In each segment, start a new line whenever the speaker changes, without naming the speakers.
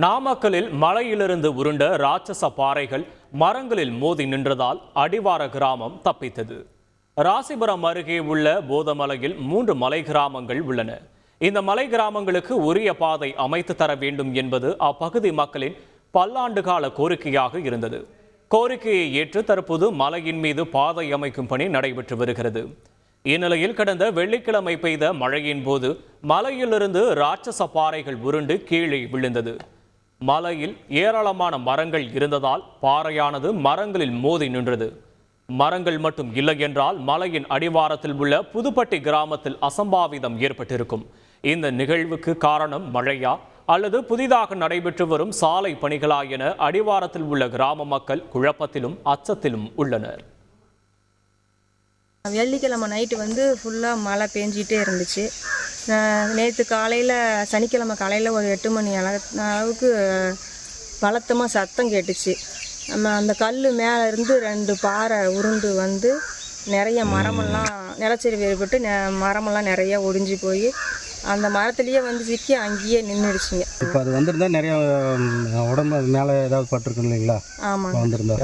நாமக்கலில் மலையிலிருந்து உருண்ட ராட்சச பாறைகள் மரங்களில் மோதி நின்றதால் அடிவார கிராமம் தப்பித்தது. ராசிபுரம் அருகே உள்ள போதமலையில் 3 மலை கிராமங்கள் உள்ளன. இந்த மலை கிராமங்களுக்கு உரிய பாதை அமைத்து தர வேண்டும் என்பது அப்பகுதி மக்களின் பல்லாண்டுகால கோரிக்கையாக இருந்தது. கோரிக்கையை ஏற்று தற்போது மலையின் மீது பாதை அமைக்கும் பணி நடைபெற்று வருகிறது. இந்நிலையில் கடந்த வெள்ளிக்கிழமை பெய்த மழையின் போது மலையிலிருந்து ராட்சச பாறைகள் உருண்டு கீழே விழுந்தது. மலையில் ஏராளமான மரங்கள் இருந்ததால் பாறையானது மரங்களில் மோதி நின்றது. மரங்கள் மட்டும் இல்லை என்றால் மலையின் அடிவாரத்தில் உள்ள புதுப்பட்டி கிராமத்தில் அசம்பாவிதம் ஏற்பட்டிருக்கும். இந்த நிகழ்வுக்கு காரணம் மழையா அல்லது புதிதாக நடைபெற்று வரும் சாலை பணிகளா என அடிவாரத்தில் உள்ள கிராம மக்கள் குழப்பத்திலும் அச்சத்திலும் உள்ளனர்.
வெள்ளிக்கிழமை நைட்டு ஃபுல்லாக மழை பெஞ்சிட்டே இருந்துச்சு. நேற்று காலையில் சனிக்கிழமை காலையில் ஒரு 8 மணி அளவுக்கு பலத்தமாக சத்தம் கேட்டுச்சு. நம்ம அந்த கல் மேலே இருந்து 2 பாறை உருண்டு நிறைய மரமெல்லாம் நிலச்சரிவு ஏற்பட்டு மரமெல்லாம் நிறைய ஒடிஞ்சு போய் அந்த மரத்துலேயே சிக்கி அங்கேயே நின்றுடுச்சிங்க.
இப்போ அது வந்திருந்தா நிறைய உடம்பு மேலே ஏதாவது பட்டிருக்கும் இல்லைங்களா?
ஆமாங்க,
வந்திருந்தா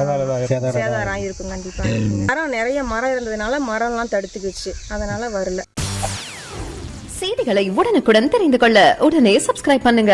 சேதாரம் ஆகிருக்கும் கண்டிப்பாக. நிறைய மரம் இருந்ததுனால மரம்லாம் தடுத்துக்குச்சு, அதனால வரல.
செய்திகளை உடனுக்குடன் தெரிந்து கொள்ள உடனே சப்ஸ்கிரைப் பண்ணுங்க.